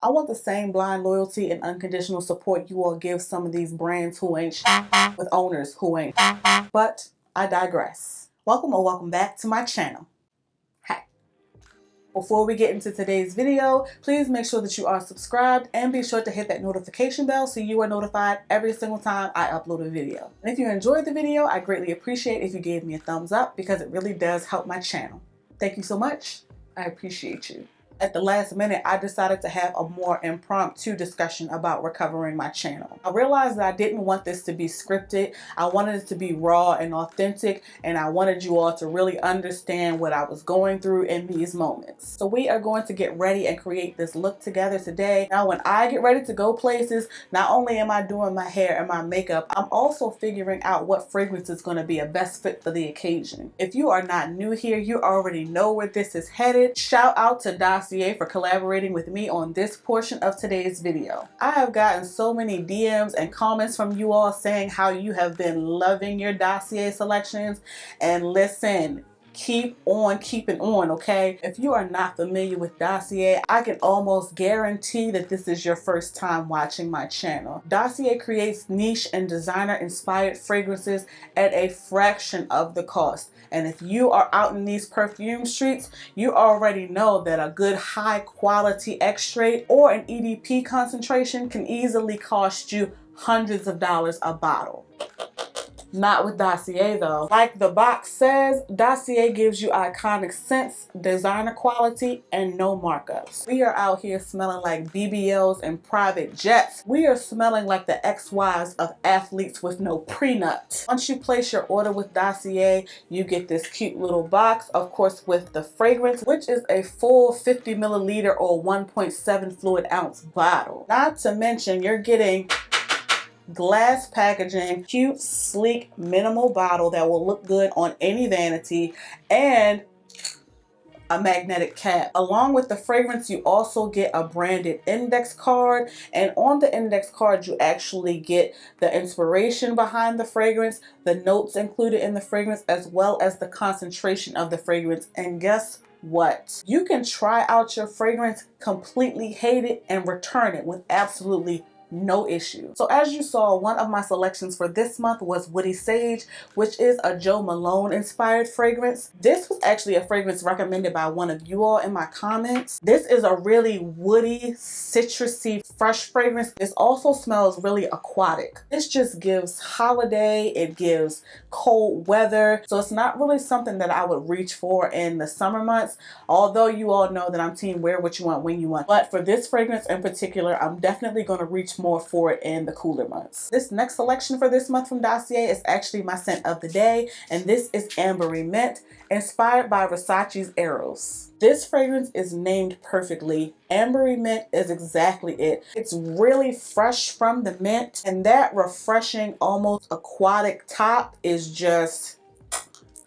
I want the same blind loyalty and unconditional support you all give some of these brands who ain't with owners who ain't. But I digress. Welcome or welcome back to my channel. Hi. Before we get into today's video, please make sure that you are subscribed and be sure to hit that notification bell so you are notified every single time I upload a video. And if you enjoyed the video, I greatly appreciate if you gave me a thumbs up because it really does help my channel. Thank you so much. I appreciate you. At the last minute, I decided to have a more impromptu discussion about recovering my channel. I realized that I didn't want this to be scripted. I wanted it to be raw and authentic, and I wanted you all to really understand what I was going through in these moments. So we are going to get ready and create this look together today. Now, when I get ready to go places, not only am I doing my hair and my makeup, I'm also figuring out what fragrance is going to be a best fit for the occasion. If you are not new here, you already know where this is headed. Shout out to Dossier for collaborating with me on this portion of today's video. I have gotten so many DMs and comments from you all saying how you have been loving your Dossier selections, and listen, keep on keeping on, okay? If you are not familiar with Dossier, I can almost guarantee that this is your first time watching my channel. Dossier creates niche and designer inspired fragrances at a fraction of the cost. And if you are out in these perfume streets, you already know that a good high quality extrait or an EDP concentration can easily cost you hundreds of dollars a bottle. Not with Dossier though. Like the box says, Dossier gives you iconic scents, designer quality, and no markups. We are out here smelling like BBLs and private jets. We are smelling like the ex-wives of athletes with no prenup. Once you place your order with Dossier, you get this cute little box, of course with the fragrance, which is a full 50 milliliter or 1.7 fluid ounce bottle. Not to mention you're getting glass packaging, cute, sleek, minimal bottle that will look good on any vanity, and a magnetic cap. Along with the fragrance, you also get a branded index card, and on the index card you actually get the inspiration behind the fragrance, the notes included in the fragrance, as well as the concentration of the fragrance. And guess what? You can try out your fragrance, completely hate it, and return it with absolutely no issue. So as you saw, one of my selections for this month was Woody Sage, which is a Joe Malone inspired fragrance. This was actually a fragrance recommended by one of you all in my comments. This is a really woody, citrusy, fresh fragrance. This also smells really aquatic. This just gives holiday, it gives cold weather. So it's not really something that I would reach for in the summer months, although you all know that I'm team wear what you want when you want. But for this fragrance in particular, I'm definitely going to reach more for it in the cooler months. This next selection for this month from Dossier is actually my scent of the day, and this is Ambery Mint, inspired by Versace's Eros. This fragrance is named perfectly. Ambery Mint is exactly it. It's really fresh from the mint, and that refreshing, almost aquatic top is just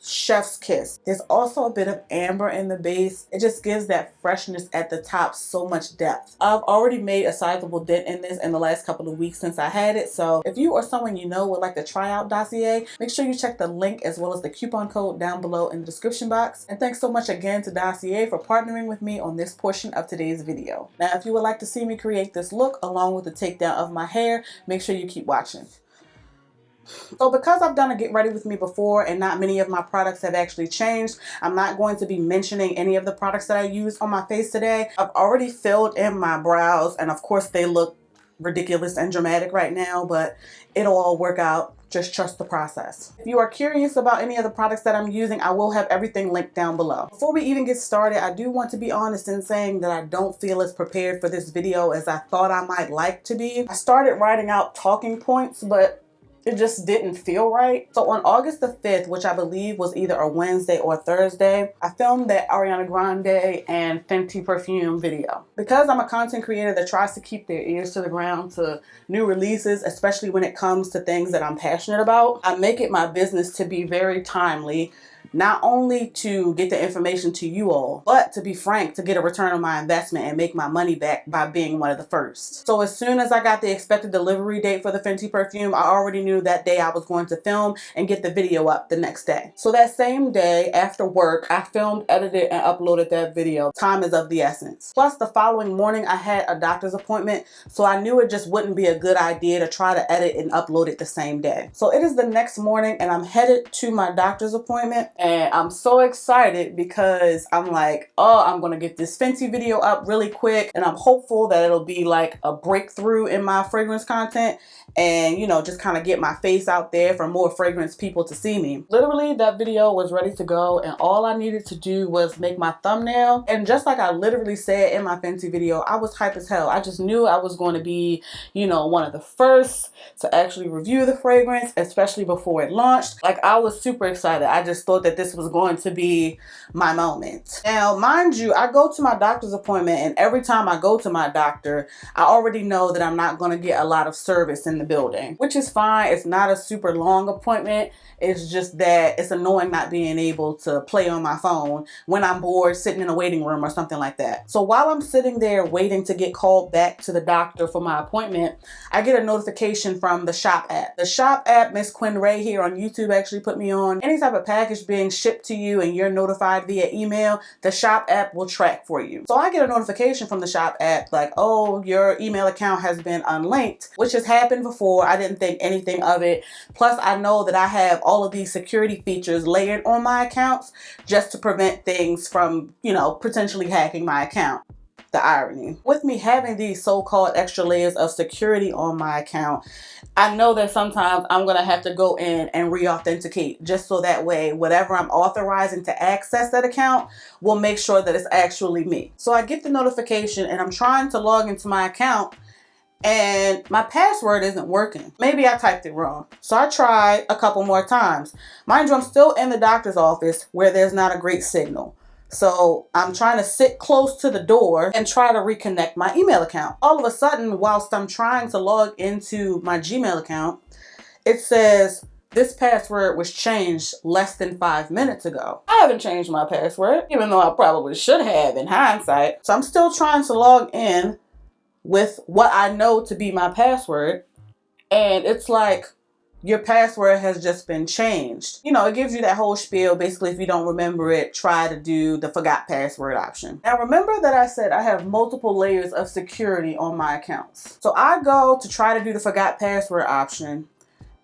chef's kiss. There's also a bit of amber in the base. It just gives that freshness at the top so much depth. I've already made a sizable dent in this in the last couple of weeks since I had it, so if you or someone you know would like to try out Dossier, make sure you check the link as well as the coupon code down below in the description box. And thanks so much again to Dossier for partnering with me on this portion of today's video. Now, if you would like to see me create this look along with the takedown of my hair, make sure you keep watching. So because I've done a get ready with me before and not many of my products have actually changed, I'm not going to be mentioning any of the products that I use on my face today. I've already filled in my brows, and of course they look ridiculous and dramatic right now, but it'll all work out. Just trust the process. If you are curious about any of the products that I'm using, I will have everything linked down below. Before we even get started, I do want to be honest in saying that I don't feel as prepared for this video as I thought I might like to be. I started writing out talking points, but it just didn't feel right. So on August the 5th, which I believe was either a Wednesday or Thursday, I filmed that Ariana Grande and Fenty perfume video. Because I'm a content creator that tries to keep their ears to the ground to new releases, especially when it comes to things that I'm passionate about, I make it my business to be very timely, not only to get the information to you all, but to be frank, to get a return on my investment and make my money back by being one of the first. So as soon as I got the expected delivery date for the Fenty perfume, I already knew that day I was going to film and get the video up the next day. So that same day after work, I filmed, edited, and uploaded that video. Time is of the essence. Plus the following morning, I had a doctor's appointment, so I knew it just wouldn't be a good idea to try to edit and upload it the same day. So it is the next morning and I'm headed to my doctor's appointment, and I'm so excited because I'm like, oh, I'm gonna get this Fenty video up really quick, and I'm hopeful that it'll be like a breakthrough in my fragrance content and, you know, just kind of get my face out there for more fragrance people to see me. Literally, that video was ready to go, and all I needed to do was make my thumbnail. And just like I literally said in my Fenty video, I was hype as hell. I just knew I was going to be, you know, one of the first to actually review the fragrance, especially before it launched. Like, I was super excited. I just thought that this was going to be my moment. Now, mind you, I go to my doctor's appointment, and every time I go to my doctor, I already know that I'm not going to get a lot of service in the building, which is fine. It's not a super long appointment. It's just that it's annoying not being able to play on my phone when I'm bored sitting in a waiting room or something like that. So while I'm sitting there waiting to get called back to the doctor for my appointment, I get a notification from the Shop app. The Shop app, Miss Quinn Ray here on YouTube actually put me on. Any type of package being shipped to you and you're notified via email, the Shop app will track for you. So I get a notification from the Shop app like, oh, your email account has been unlinked, which has happened before. I didn't think anything of it. Plus, I know that I have all of these security features layered on my accounts just to prevent things from, you know, potentially hacking my account. The irony. With me having these so-called extra layers of security on my account, I know that sometimes I'm going to have to go in and re-authenticate just so that way whatever I'm authorizing to access that account will make sure that it's actually me. So I get the notification and I'm trying to log into my account and my password isn't working. Maybe I typed it wrong. So I tried a couple more times. Mind you, I'm still in the doctor's office where there's not a great signal. So I'm trying to sit close to the door and try to reconnect my email account. All of a sudden, whilst I'm trying to log into my Gmail account, it says, this password was changed less than 5 minutes ago. I haven't changed my password, even though I probably should have in hindsight. So I'm still trying to log in with what I know to be my password. And it's like, your password has just been changed. You know, it gives you that whole spiel. Basically, if you don't remember it, try to do the forgot password option. Now, remember that I said I have multiple layers of security on my accounts. So I go to try to do the forgot password option,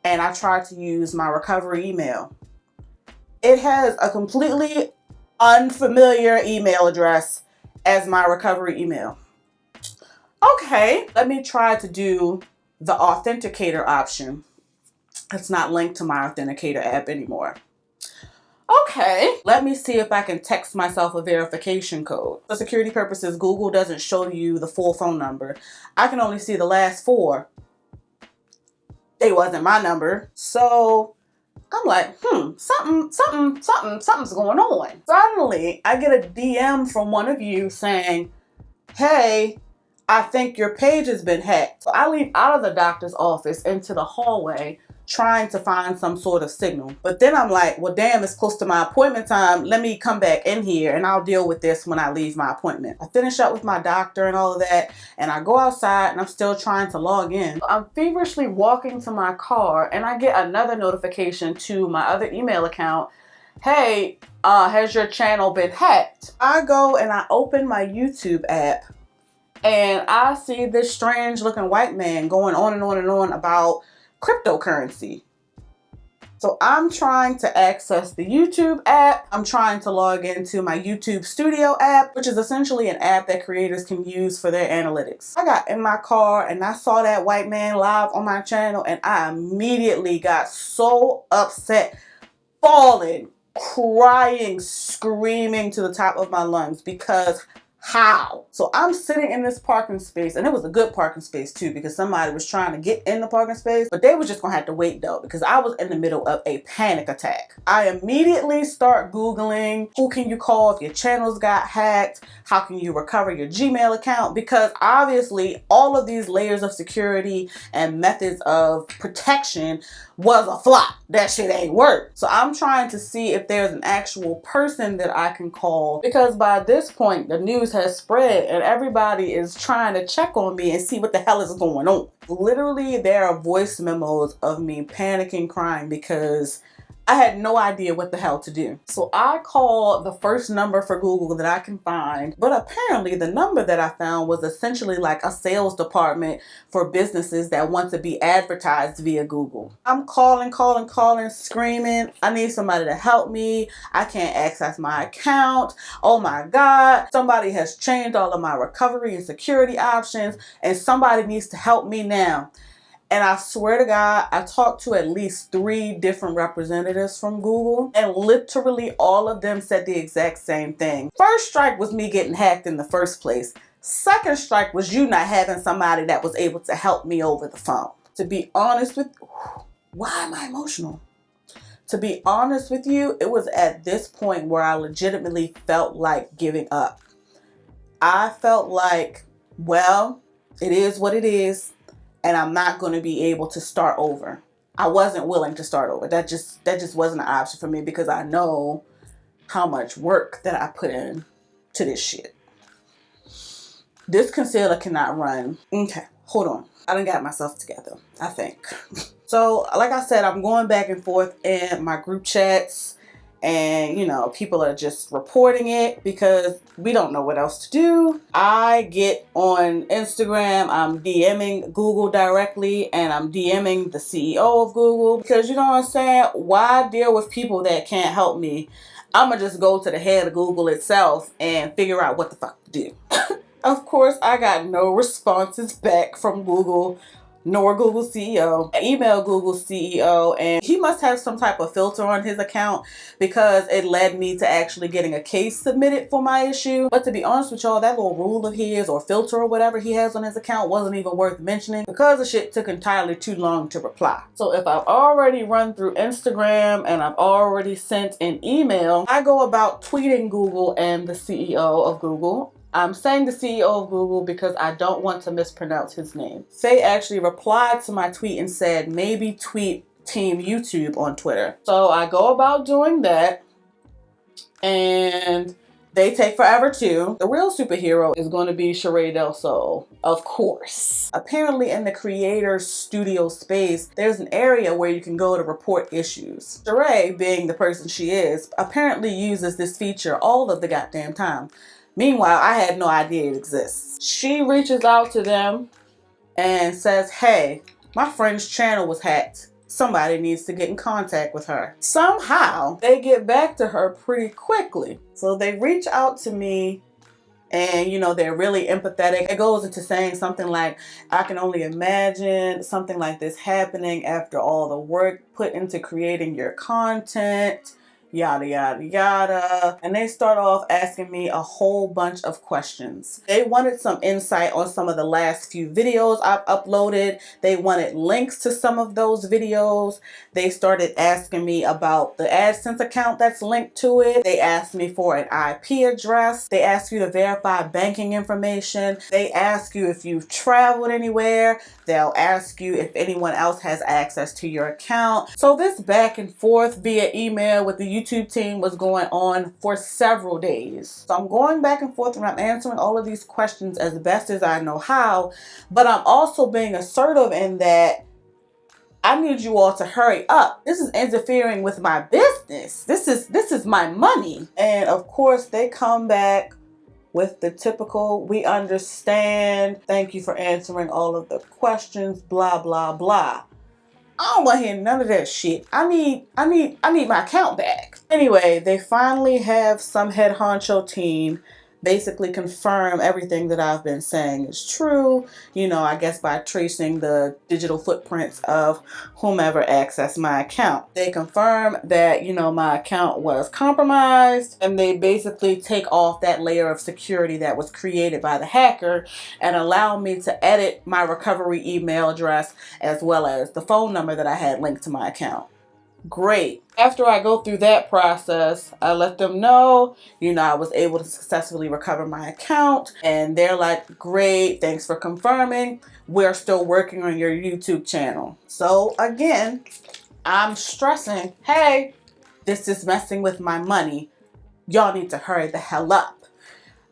and I try to use my recovery email. It has a completely unfamiliar email address as my recovery email. Okay, let me try to do the authenticator option. It's not linked to my authenticator app anymore. Okay, let me see if I can text myself a verification code. For security purposes, Google doesn't show you the full phone number. I can only see the last 4. They wasn't my number. So I'm like, something's going on. Suddenly, I get a DM from one of you saying, hey, I think your page has been hacked. So I leave out of the doctor's office into the hallway trying to find some sort of signal. But then I'm like, well, damn, it's close to my appointment time. Let me come back in here and I'll deal with this when I leave my appointment. I finish up with my doctor and all of that, and I go outside and I'm still trying to log in. I'm feverishly walking to my car and I get another notification to my other email account. Hey, has your channel been hacked? I go and I open my YouTube app and I see this strange looking white man going on and on and on about cryptocurrency. So I'm trying to access the YouTube app. I'm trying to log into my YouTube Studio app, which is essentially an app that creators can use for their analytics. I got in my car and I saw that white man live on my channel, and I immediately got so upset, falling, crying, screaming to the top of my lungs, because How? So I'm sitting in this parking space, and it was a good parking space too, because somebody was trying to get in the parking space, but they were just gonna have to wait though, because I was in the middle of a panic attack. I immediately start Googling, who can you call if your channels got hacked? How can you recover your Gmail account? Because obviously all of these layers of security and methods of protection was a flop. That shit ain't work. So I'm trying to see if there's an actual person that I can call, because by this point the news has spread and everybody is trying to check on me and see what the hell is going on. Literally, there are voice memos of me panicking, crying, because I had no idea what the hell to do. So I called the first number for Google that I can find, but apparently the number that I found was essentially like a sales department for businesses that want to be advertised via Google. I'm calling, screaming, I need somebody to help me. I can't access my account. Oh my God, somebody has changed all of my recovery and security options, and somebody needs to help me now. And I swear to God, I talked to at least 3 different representatives from Google, and literally all of them said the exact same thing. First strike was me getting hacked in the first place. Second strike was you not having somebody that was able to help me over the phone. To be honest with you, why am I emotional? To be honest with you, it was at this point where I legitimately felt like giving up. I felt like, well, it is what it is, and I'm not going to be able to start over. I wasn't willing to start over. That just wasn't an option for me, because I know how much work that I put in to this shit. This concealer cannot run. Okay, hold on. I done got myself together, I think. So, like I said, I'm going back and forth in my group chats, and you know, people are just reporting it because we don't know what else to do. I get on Instagram, I'm DMing Google directly, and I'm DMing the CEO of Google, because you know what I'm saying, why deal with people that can't help me? I'm gonna just go to the head of Google itself and figure out what the fuck to do. Of course, I got no responses back from Google, nor Google CEO. I emailed Google CEO, and he must have some type of filter on his account, because it led me to actually getting a case submitted for my issue. But to be honest with y'all, that little rule of his or filter or whatever he has on his account wasn't even worth mentioning, because the shit took entirely too long to reply. So if I've already run through Instagram and I've already sent an email, I go about tweeting Google and the CEO of Google. I'm saying the CEO of Google because I don't want to mispronounce his name. Faye actually replied to my tweet and said, maybe tweet Team YouTube on Twitter. So I go about doing that, and they take forever too. The real superhero is going to be Sheree Del Sol, of course. Apparently in the creator studio space, there's an area where you can go to report issues. Sheree, being the person she is, apparently uses this feature all of the goddamn time. Meanwhile, I had no idea it exists. She reaches out to them and says, hey, my friend's channel was hacked. Somebody needs to get in contact with her. Somehow, they get back to her pretty quickly. So they reach out to me, and you know, they're really empathetic. It goes into saying something like, I can only imagine something like this happening after all the work put into creating your content, yada yada yada. And they start off asking me a whole bunch of questions. They wanted some insight on some of the last few videos I've uploaded. They wanted links to some of those videos. They started asking me about the AdSense account that's linked to it. They asked me for an IP address. They ask you to verify banking information. They ask you if you've traveled anywhere. They'll ask you if anyone else has access to your account. So this back and forth via email with the YouTube team was going on for several days. So I'm going back and forth and I'm answering all of these questions as best as I know how, but I'm also being assertive in that I need you all to hurry up. This is interfering with my business. This is my money. And of course they come back with the typical, we understand, thank you for answering all of the questions, blah blah blah. I don't want to hear none of that shit. I need my account back. Anyway, they finally have some head honcho team basically confirm everything that I've been saying is true, you know, I guess by tracing the digital footprints of whomever accessed my account. They confirm that, you know, my account was compromised, and they basically take off that layer of security that was created by the hacker and allow me to edit my recovery email address as well as the phone number that I had linked to my account. Great. After I go through that process, I let them know, you know, I was able to successfully recover my account, and they're like, great, thanks for confirming. We're still working on your YouTube channel. So again, I'm stressing, hey, this is messing with my money. Y'all need to hurry the hell up.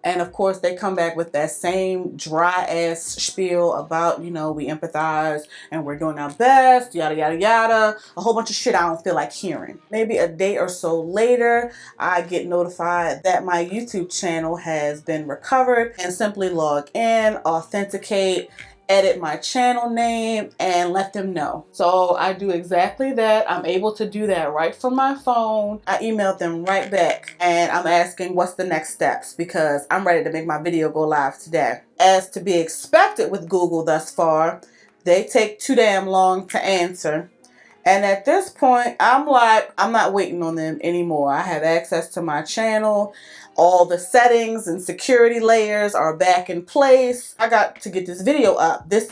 And of course, they come back with that same dry ass spiel about, you know, we empathize and we're doing our best, yada, yada, yada. A whole bunch of shit I don't feel like hearing. Maybe a day or so later, I get notified that my YouTube channel has been recovered, and simply log in, authenticate, edit my channel name, and let them know. So I do exactly that. I'm able to do that right from my phone. I emailed them right back, and I'm asking what's the next steps, because I'm ready to make my video go live today. As to be expected with Google thus far, they take too damn long to answer. And at this point, I'm like, I'm not waiting on them anymore. I have access to my channel. All the settings and security layers are back in place. I got to get this video up. This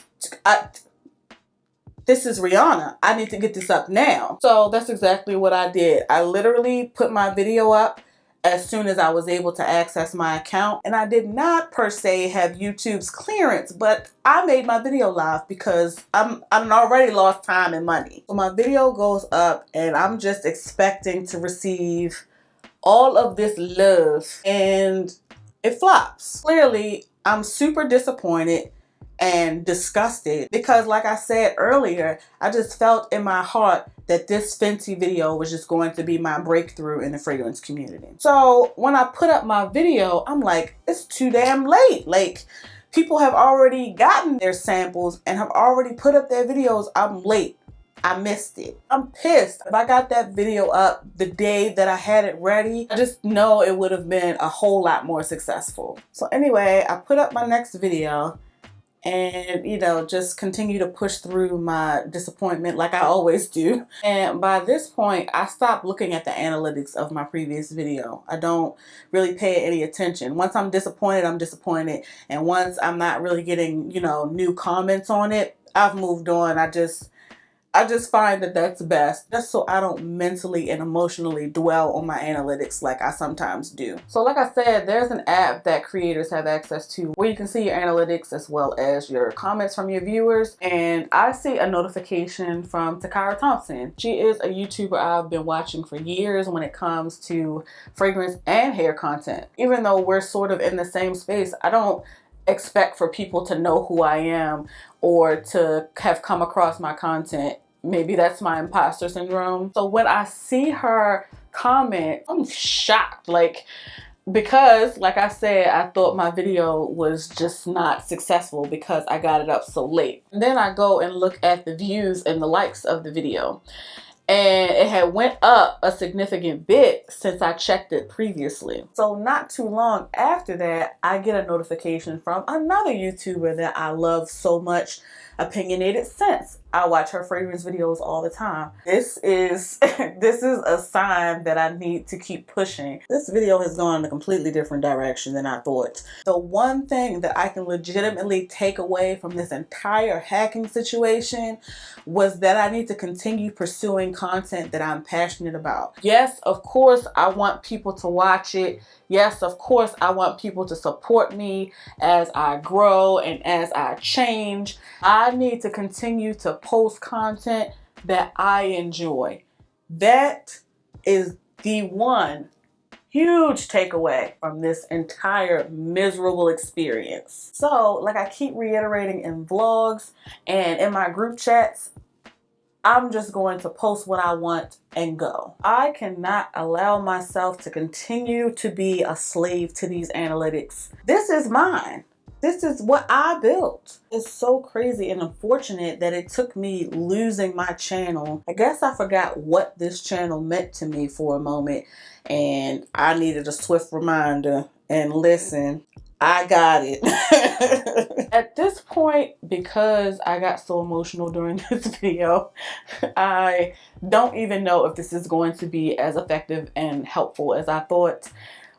is Rihanna. I need to get this up now. So that's exactly what I did. I literally put my video up as soon as I was able to access my account. And I did not per se have YouTube's clearance, but I made my video live because I'm already lost time and money. So my video goes up, and I'm just expecting to receive all of this love, and it flops. Clearly, I'm super disappointed and disgusted because, like I said earlier, I just felt in my heart that this Fenty video was just going to be my breakthrough in the fragrance community. So when I put up my video, I'm like, it's too damn late. Like, people have already gotten their samples and have already put up their videos. I'm late. I missed it. I'm pissed. If I got that video up the day that I had it ready, I just know it would have been a whole lot more successful. So anyway, I put up my next video, and, you know, just continue to push through my disappointment like I always do. And by this point, I stopped looking at the analytics of my previous video. I don't really pay any attention. Once I'm disappointed, I'm disappointed. And once I'm not really getting, you know, new comments on it, I've moved on. I just find that that's best, just so I don't mentally and emotionally dwell on my analytics like I sometimes do. So like I said, there's an app that creators have access to where you can see your analytics as well as your comments from your viewers. And I see a notification from Takara Thompson. She is a YouTuber I've been watching for years when it comes to fragrance and hair content. Even though we're sort of in the same space, I don't expect for people to know who I am or to have come across my content. Maybe that's my imposter syndrome. So when I see her comment, I'm shocked. Like, because like I said, I thought my video was just not successful because I got it up so late. And then I go and look at the views and the likes of the video, and it had went up a significant bit since I checked it previously. So not too long after that, I get a notification from another YouTuber that I love so much, Opinionated Sense. I watch her fragrance videos all the time. This is a sign that I need to keep pushing. This video has gone in a completely different direction than I thought. The one thing that I can legitimately take away from this entire hacking situation was that I need to continue pursuing content that I'm passionate about. Yes, of course, I want people to watch it. Yes, of course, I want people to support me as I grow and as I change. I need to continue to post content that I enjoy. That is the one huge takeaway from this entire miserable experience. So, like I keep reiterating in vlogs and in my group chats, I'm just going to post what I want and go. I cannot allow myself to continue to be a slave to these analytics. This is mine. This is what I built. It's so crazy and unfortunate that it took me losing my channel. I guess I forgot what this channel meant to me for a moment, and I needed a swift reminder. And listen, I got it. At this point, because I got so emotional during this video, I don't even know if this is going to be as effective and helpful as I thought.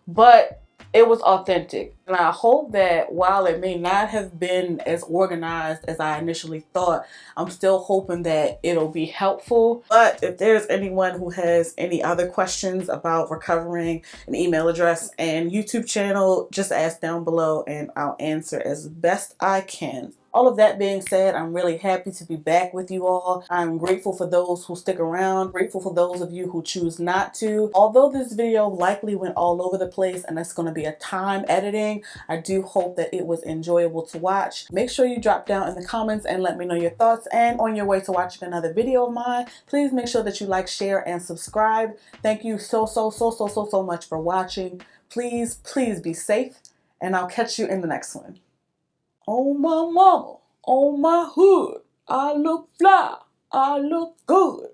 But it was authentic. And I hope that while it may not have been as organized as I initially thought, I'm still hoping that it'll be helpful. But if there's anyone who has any other questions about recovering an email address and YouTube channel, just ask down below and I'll answer as best I can. All of that being said, I'm really happy to be back with you all. I'm grateful for those who stick around, grateful for those of you who choose not to. Although this video likely went all over the place and it's going to be a time editing, I do hope that it was enjoyable to watch. Make sure you drop down in the comments and let me know your thoughts. And on your way to watching another video of mine, please make sure that you like, share, and subscribe. Thank you so much for watching. Please be safe, and I'll catch you in the next one. On my mama, on my hood, I look fly, I look good.